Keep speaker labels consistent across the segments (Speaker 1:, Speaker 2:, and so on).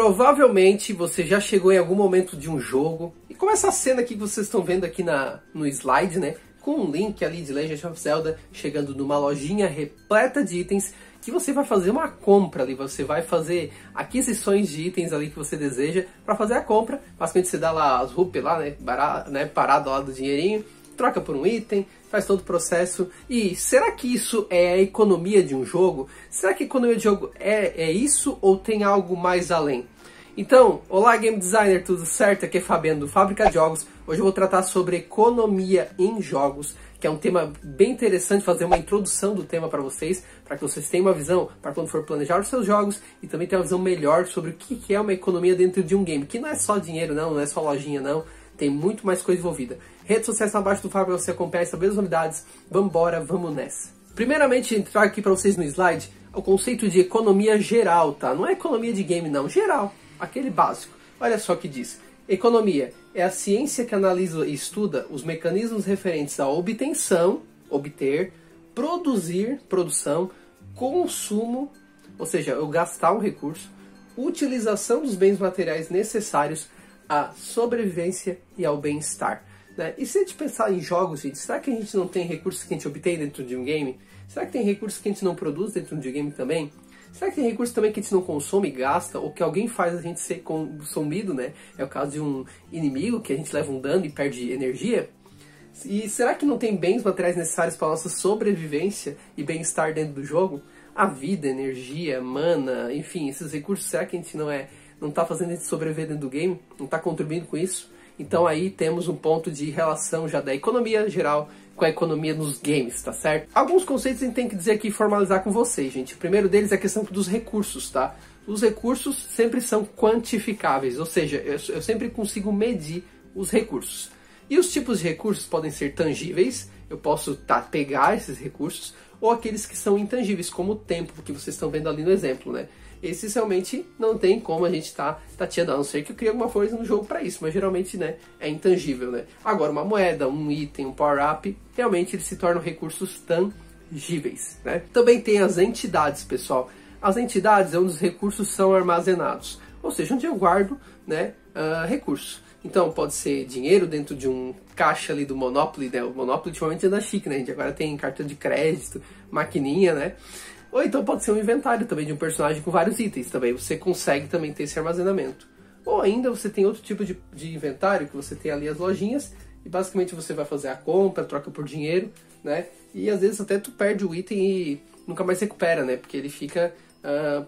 Speaker 1: Provavelmente você já chegou em algum momento de um jogo e como essa cena aqui que vocês estão vendo aqui no slide, né? Com um link ali de Legend of Zelda chegando numa lojinha repleta de itens que você vai fazer uma compra ali, você vai fazer aquisições de itens ali que você deseja para fazer a compra. Basicamente você dá lá as rupias lá, né, parado lá do dinheirinho, troca por um item, faz todo o processo. E será que isso é a economia de um jogo? Será que a economia de jogo é isso ou tem algo mais além? Então, olá Game Designer, tudo certo? Aqui é Fabiano do Fábrica de Jogos. Hoje eu vou tratar sobre economia em jogos, que é um tema bem interessante, fazer uma introdução do tema para vocês tenham uma visão para quando for planejar os seus jogos e também ter uma visão melhor sobre o que é uma economia dentro de um game, que não é só dinheiro não é só lojinha não, tem muito mais coisa envolvida. Redes sociais estão abaixo do Fábio para você acompanhar e saber as novidades. Vamos embora, vamos nessa. Primeiramente, entrar aqui para vocês no slide o conceito de economia geral, tá? Não é economia de game não, geral. Aquele básico. Olha só o que diz. Economia é a ciência que analisa e estuda os mecanismos referentes à obtenção, obter, produzir, produção, consumo, ou seja, eu gastar um recurso, utilização dos bens materiais necessários à sobrevivência e ao bem-estar. Né? E se a gente pensar em jogos, gente, será que a gente não tem recursos que a gente obtém dentro de um game? Será que tem recursos que a gente não produz dentro de um game também? Será que tem recursos também que a gente não consome e gasta, ou que alguém faz a gente ser consumido, né? É o caso de um inimigo que a gente leva um dano e perde energia. E será que não tem bens materiais necessários para a nossa sobrevivência e bem-estar dentro do jogo? A vida, energia, mana, enfim, esses recursos, será que a gente não está fazendo a gente sobreviver dentro do game? Não está contribuindo com isso? Então aí temos um ponto de relação já da economia geral com a economia nos games, tá certo? Alguns conceitos a gente tem que dizer aqui e formalizar com vocês, gente. O primeiro deles é a questão dos recursos, tá? Os recursos sempre são quantificáveis, ou seja, eu sempre consigo medir os recursos. E os tipos de recursos podem ser tangíveis, eu posso pegar esses recursos, ou aqueles que são intangíveis, como o tempo, que vocês estão vendo ali no exemplo, né? Esses realmente não tem como a gente tateando, a não ser que eu crie alguma coisa no jogo para isso, mas geralmente, né, é intangível, né? Agora, uma moeda, um item, um power-up, realmente eles se tornam recursos tangíveis, né? Também tem as entidades, pessoal. As entidades é onde os recursos são armazenados, ou seja, onde eu guardo, né, recursos. Então, pode ser dinheiro dentro de um caixa ali do Monopoly, né? O Monopoly ultimamente anda chique, né? A gente agora tem cartão de crédito, maquininha, né? Ou então pode ser um inventário também de um personagem com vários itens também. Você consegue também ter esse armazenamento. Ou ainda você tem outro tipo de inventário, que você tem ali as lojinhas, e basicamente você vai fazer a compra, troca por dinheiro, né? E às vezes até tu perde o item e nunca mais recupera, né? Porque ele fica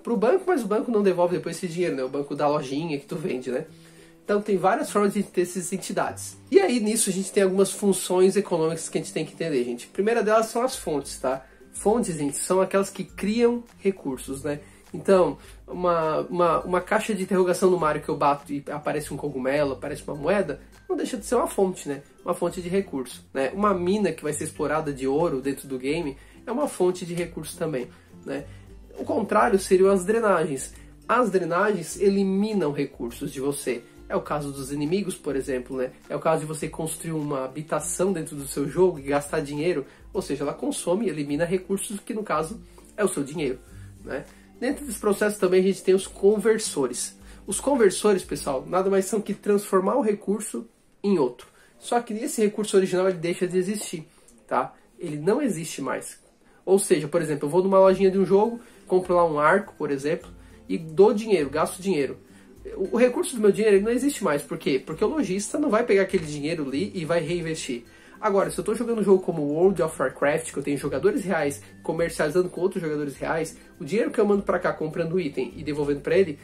Speaker 1: pro banco, mas o banco não devolve depois esse dinheiro, né? O banco da lojinha que tu vende, né? Então tem várias formas de ter essas entidades. E aí nisso a gente tem algumas funções econômicas que a gente tem que entender, gente. A primeira delas são as fontes, tá? Fontes, gente, são aquelas que criam recursos, né? Então, uma caixa de interrogação no Mario que eu bato e aparece um cogumelo, aparece uma moeda, não deixa de ser uma fonte, né? Uma fonte de recurso, né? Uma mina que vai ser explorada de ouro dentro do game é uma fonte de recurso também, né? O contrário seriam as drenagens. As drenagens eliminam recursos de você. É o caso dos inimigos, por exemplo, né? É o caso de você construir uma habitação dentro do seu jogo e gastar dinheiro, ou seja, ela consome e elimina recursos, que no caso é o seu dinheiro, né? Dentro desse processo também a gente tem os conversores. Os conversores, pessoal, nada mais são que transformar o recurso em outro. Só que esse recurso original ele deixa de existir, tá? Ele não existe mais. Ou seja, por exemplo, eu vou numa lojinha de um jogo, compro lá um arco, por exemplo, e dou dinheiro, gasto dinheiro. O recurso do meu dinheiro ele não existe mais. Por quê? Porque o lojista não vai pegar aquele dinheiro ali e vai reinvestir. Agora, se eu estou jogando um jogo como World of Warcraft, que eu tenho jogadores reais comercializando com outros jogadores reais, o dinheiro que eu mando para cá comprando item e devolvendo para ele,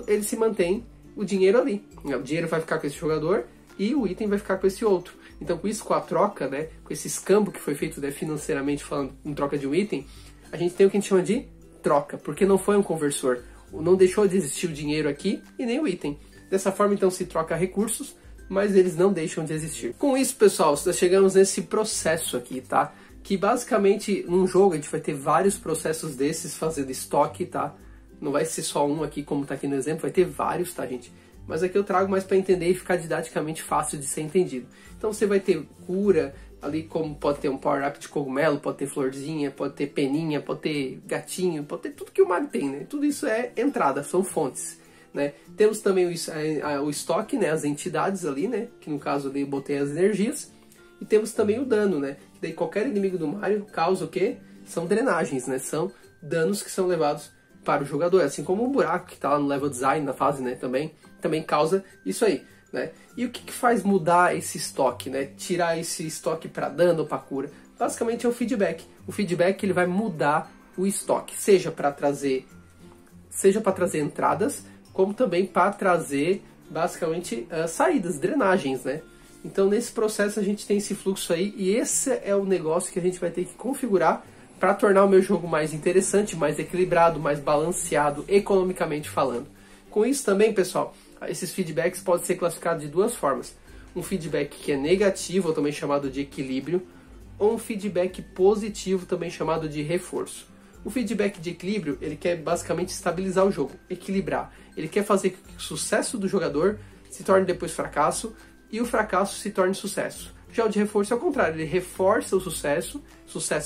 Speaker 1: ele se mantém o dinheiro ali. O dinheiro vai ficar com esse jogador e o item vai ficar com esse outro. Então, com isso, com a troca, né, com esse escambo que foi feito, né, financeiramente falando, em troca de um item, a gente tem o que a gente chama de troca, porque não foi um conversor. Não deixou de existir o dinheiro aqui e nem o item. Dessa forma, então, se troca recursos, mas eles não deixam de existir. Com isso, pessoal, nós chegamos nesse processo aqui, tá? Que basicamente, num jogo, a gente vai ter vários processos desses fazendo estoque, tá? Não vai ser só um aqui, como tá aqui no exemplo, vai ter vários, tá, gente? Mas aqui eu trago mais para entender e ficar didaticamente fácil de ser entendido. Então você vai ter cura, ali como pode ter um power-up de cogumelo, pode ter florzinha, pode ter peninha, pode ter gatinho, pode ter tudo que o Mario tem, né? Tudo isso é entrada, são fontes. né? Temos também o estoque, né? As entidades ali, né? Que no caso ali eu botei as energias. E temos também o dano, né? Que daí qualquer inimigo do Mario causa o quê? São drenagens, né? São danos que são levados para o jogador. Assim como o buraco que está lá no level design, na fase, né? Também causa isso aí, né? E o que faz mudar esse estoque, né? Tirar esse estoque para dano ou para cura? Basicamente é o feedback. O feedback ele vai mudar o estoque, seja para trazer entradas, como também para trazer basicamente saídas, drenagens, né? Então nesse processo a gente tem esse fluxo aí e esse é o negócio que a gente vai ter que configurar para tornar o meu jogo mais interessante, mais equilibrado, mais balanceado, economicamente falando. Com isso também, pessoal, esses feedbacks podem ser classificados de duas formas. Um feedback que é negativo, ou também chamado de equilíbrio, ou um feedback positivo, também chamado de reforço. O feedback de equilíbrio, ele quer basicamente estabilizar o jogo, equilibrar. Ele quer fazer com que o sucesso do jogador se torne depois fracasso e o fracasso se torne sucesso. Já o de reforço é o contrário, ele reforça o sucesso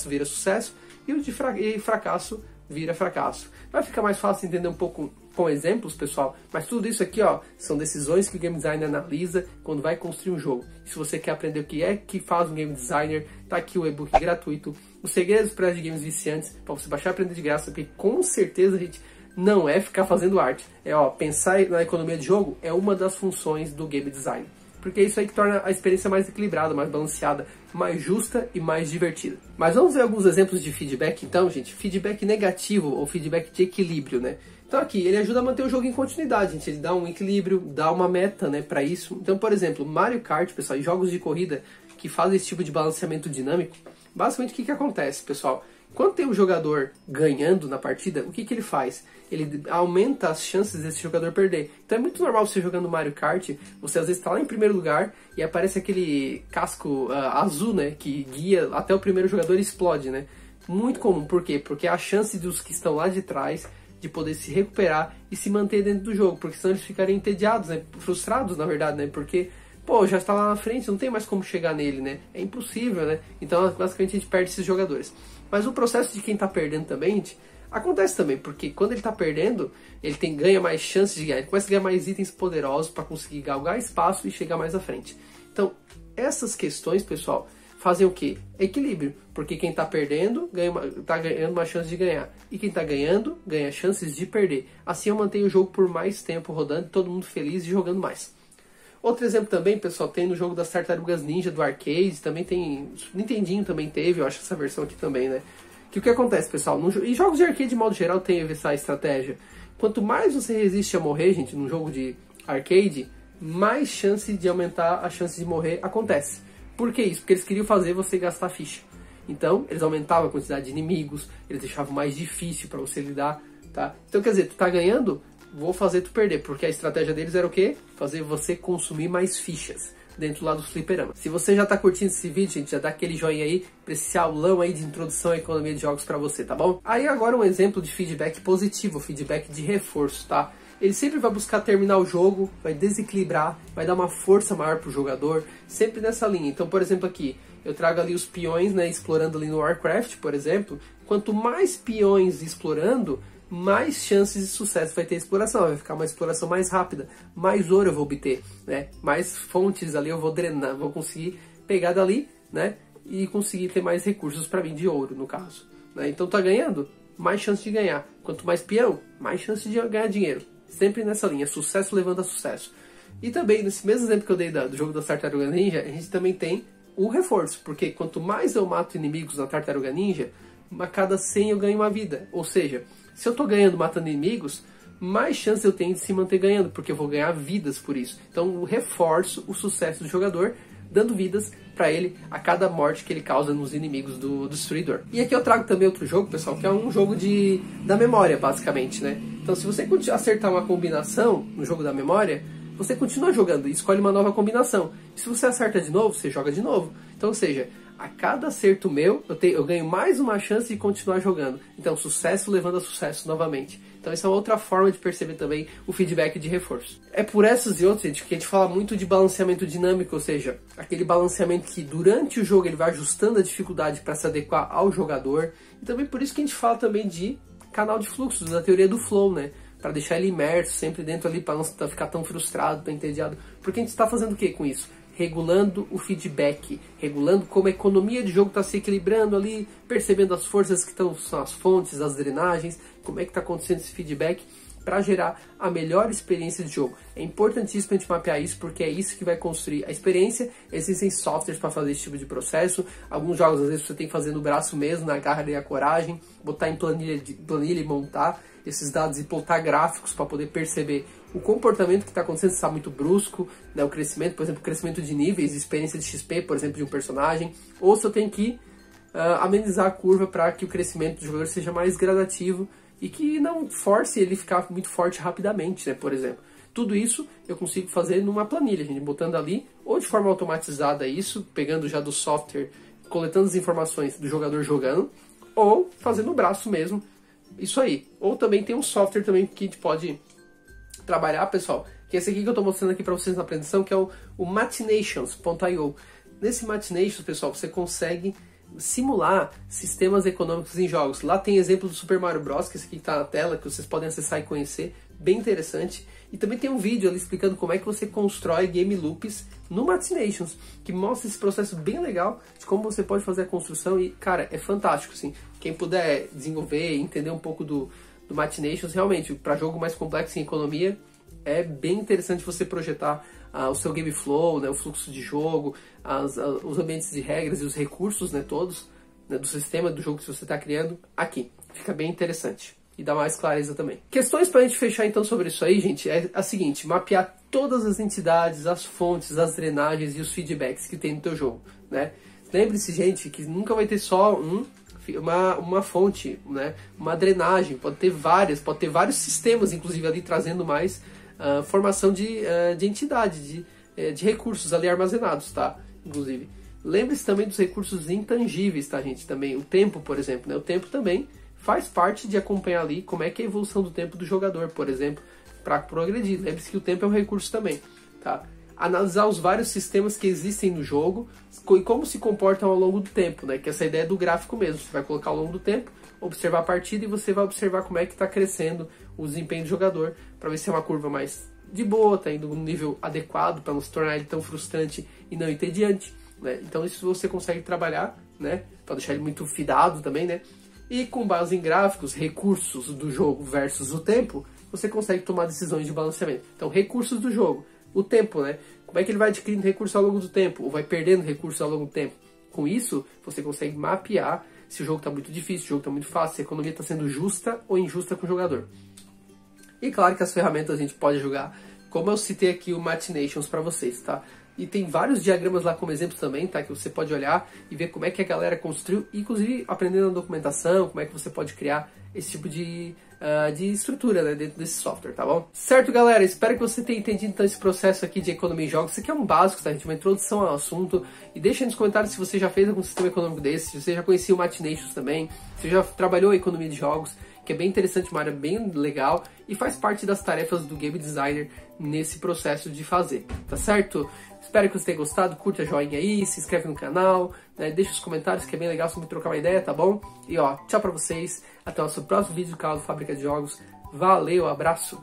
Speaker 1: vira sucesso e o de fracasso vira fracasso. Vai ficar mais fácil entender um pouco com exemplos, pessoal, mas tudo isso aqui, ó, são decisões que o game designer analisa quando vai construir um jogo. Se você quer aprender o que é que faz um game designer, tá aqui o e-book gratuito, Os Segredos para de Games Viciantes, para você baixar e aprender de graça, porque com certeza, gente, não é ficar fazendo arte. É, ó, pensar na economia de jogo é uma das funções do game design. Porque é isso aí que torna a experiência mais equilibrada, mais balanceada, mais justa e mais divertida. Mas vamos ver alguns exemplos de feedback então, gente. Feedback negativo ou feedback de equilíbrio, né? Então aqui, ele ajuda a manter o jogo em continuidade, gente. Ele dá um equilíbrio, dá uma meta, né, para isso. Então, por exemplo, Mario Kart, pessoal, e jogos de corrida que fazem esse tipo de balanceamento dinâmico, basicamente o que acontece, pessoal? Quando tem um jogador ganhando na partida, o que ele faz? Ele aumenta as chances desse jogador perder. Então é muito normal você jogando Mario Kart, você às vezes está lá em primeiro lugar e aparece aquele casco azul, né, que guia até o primeiro jogador e explode, né? Muito comum, por quê? Porque a chance dos que estão lá de trás de poder se recuperar e se manter dentro do jogo, porque senão eles ficariam entediados, né? Frustrados, na verdade, né? Porque, pô, já está lá na frente, não tem mais como chegar nele, né? É impossível, né? Então, basicamente, a gente perde esses jogadores. Mas o processo de quem está perdendo também, gente, acontece também, porque quando ele está perdendo, ele ganha mais chances de ganhar, ele começa a ganhar mais itens poderosos para conseguir galgar espaço e chegar mais à frente. Então, essas questões, pessoal, fazem o quê? Equilíbrio, porque quem está perdendo está ganhando uma chance de ganhar, e quem está ganhando ganha chances de perder. Assim eu mantenho o jogo por mais tempo rodando, todo mundo feliz e jogando mais. Outro exemplo também, pessoal, tem no jogo das Tartarugas Ninja do arcade, também tem, Nintendinho também teve, eu acho essa versão aqui também, né? Que o que acontece, pessoal, em jogos de arcade de modo geral tem essa estratégia. Quanto mais você resiste a morrer, gente, num jogo de arcade, mais chance de aumentar a chance de morrer acontece. Por que isso? Porque eles queriam fazer você gastar ficha. Então, eles aumentavam a quantidade de inimigos, eles deixavam mais difícil para você lidar, tá? Então, quer dizer, tu tá ganhando, vou fazer tu perder, porque a estratégia deles era o quê? Fazer você consumir mais fichas dentro lá do fliperama. Se você já tá curtindo esse vídeo, gente, já dá aquele joinha aí pra esse aulão aí de introdução à economia de jogos pra você, tá bom? Aí agora um exemplo de feedback positivo, feedback de reforço, tá? Ele sempre vai buscar terminar o jogo, vai desequilibrar, vai dar uma força maior pro jogador, sempre nessa linha. Então, por exemplo, aqui, eu trago ali os peões, né, explorando ali no Warcraft, por exemplo. Quanto mais peões explorando, mais chances de sucesso vai ter a exploração, vai ficar uma exploração mais rápida, mais ouro eu vou obter, né? Mais fontes ali eu vou drenar, vou conseguir pegar dali, né? E conseguir ter mais recursos para mim de ouro, no caso, né? Então tá ganhando, mais chance de ganhar. Quanto mais peão, mais chance de ganhar dinheiro. Sempre nessa linha, sucesso levando a sucesso. E também, nesse mesmo exemplo que eu dei do jogo da Tartaruga Ninja, a gente também tem o reforço, porque quanto mais eu mato inimigos na Tartaruga Ninja, a cada 100 eu ganho uma vida. Ou seja, se eu tô ganhando matando inimigos, mais chance eu tenho de se manter ganhando, porque eu vou ganhar vidas por isso. Então eu reforço o sucesso do jogador, dando vidas para ele a cada morte que ele causa nos inimigos do destruidor. E aqui eu trago também outro jogo, pessoal, que é um jogo da memória, basicamente, né? Então se você acertar uma combinação no jogo da memória, você continua jogando e escolhe uma nova combinação. E se você acerta de novo, você joga de novo. Então, ou seja, a cada acerto meu, eu ganho mais uma chance de continuar jogando. Então, sucesso levando a sucesso novamente. Então, essa é uma outra forma de perceber também o feedback de reforço. É por essas e outras, gente, que a gente fala muito de balanceamento dinâmico, ou seja, aquele balanceamento que durante o jogo ele vai ajustando a dificuldade para se adequar ao jogador. E também por isso que a gente fala também de canal de fluxos, da teoria do flow, né? para deixar ele imerso sempre dentro ali, para não ficar tão frustrado, tão entediado. Porque a gente está fazendo o que com isso? Regulando o feedback, regulando como a economia de jogo está se equilibrando ali, percebendo as forças que são as fontes, as drenagens, como é que está acontecendo esse feedback, para gerar a melhor experiência de jogo. É importantíssimo a gente mapear isso, porque é isso que vai construir a experiência. Existem softwares para fazer esse tipo de processo. Alguns jogos, às vezes, você tem que fazer no braço mesmo, na garra e a coragem, botar em planilha e montar esses dados e botar gráficos para poder perceber o comportamento que está acontecendo, se está muito brusco, né, o crescimento, por exemplo, o crescimento de níveis, experiência de XP, por exemplo, de um personagem, ou se eu tenho que amenizar a curva para que o crescimento do jogador seja mais gradativo e que não force ele ficar muito forte rapidamente, né, por exemplo. Tudo isso eu consigo fazer numa planilha, gente, botando ali, ou de forma automatizada isso, pegando já do software, coletando as informações do jogador jogando, ou fazendo no braço mesmo, isso aí. Ou também tem um software também que a gente pode trabalhar, pessoal, que é esse aqui que eu estou mostrando aqui para vocês na apresentação, que é o Machinations.io. Nesse Machinations, pessoal, você consegue simular sistemas econômicos em jogos. Lá tem exemplo do Super Mario Bros, que esse aqui está na tela, que vocês podem acessar e conhecer, bem interessante. E também tem um vídeo ali explicando como é que você constrói game loops no Machinations, que mostra esse processo bem legal de como você pode fazer a construção e, cara, é fantástico, assim. Quem puder desenvolver e entender um pouco do Machinations, realmente, para jogo mais complexo em economia, é bem interessante você projetar o seu game flow, né, o fluxo de jogo, os ambientes de regras e os recursos, né, todos, né, do sistema do jogo que você está criando aqui. Fica bem interessante e dá mais clareza também. Questões para a gente fechar então sobre isso aí, gente, é a seguinte: mapear todas as entidades, as fontes, as drenagens e os feedbacks que tem no teu jogo, né? Lembre-se, gente, que nunca vai ter só uma fonte, né, uma drenagem, pode ter vários sistemas, inclusive ali trazendo mais formação de entidade, de recursos ali armazenados, tá? Inclusive. Lembre-se também dos recursos intangíveis, tá, gente? Também o tempo, por exemplo, né? O tempo também faz parte de acompanhar ali como é que é a evolução do tempo do jogador, por exemplo, para progredir. Lembre-se que o tempo é um recurso também, tá? Analisar os vários sistemas que existem no jogo e como se comportam ao longo do tempo, né? Que essa ideia é do gráfico mesmo. Você vai colocar ao longo do tempo, observar a partida e você vai observar como é que está crescendo o desempenho do jogador, para ver se é uma curva mais de boa, está indo num nível adequado para não se tornar ele tão frustrante e não entediante, né? Então isso você consegue trabalhar, né? Para deixar ele muito fidado também, né? E com base em gráficos, recursos do jogo versus o tempo, você consegue tomar decisões de balanceamento. Então, recursos do jogo, o tempo, né? Como é que ele vai adquirindo recursos ao longo do tempo, ou vai perdendo recursos ao longo do tempo. Com isso, você consegue mapear se o jogo está muito difícil, se o jogo está muito fácil, se a economia está sendo justa ou injusta com o jogador. E claro que as ferramentas a gente pode jogar, como eu citei aqui o Machinations para vocês, tá? E tem vários diagramas lá como exemplo também, tá? Que você pode olhar e ver como é que a galera construiu, inclusive aprendendo a documentação, como é que você pode criar esse tipo de estrutura, né, dentro desse software, tá bom? Certo, galera? Espero que você tenha entendido então esse processo aqui de economia em jogos. Isso aqui é um básico, tá, gente? Uma introdução ao assunto. E deixa nos comentários se você já fez algum sistema econômico desse, se você já conhecia o Machinations também, se você já trabalhou a economia de jogos, que é bem interessante, uma área bem legal e faz parte das tarefas do game designer nesse processo de fazer, tá certo? Espero que você tenha gostado, curta, joinha aí, se inscreve no canal, né? Deixa os comentários que é bem legal, sempre trocar uma ideia, tá bom? E ó, tchau pra vocês, até o nosso próximo vídeo do canal do Fábrica de Jogos. Valeu, abraço!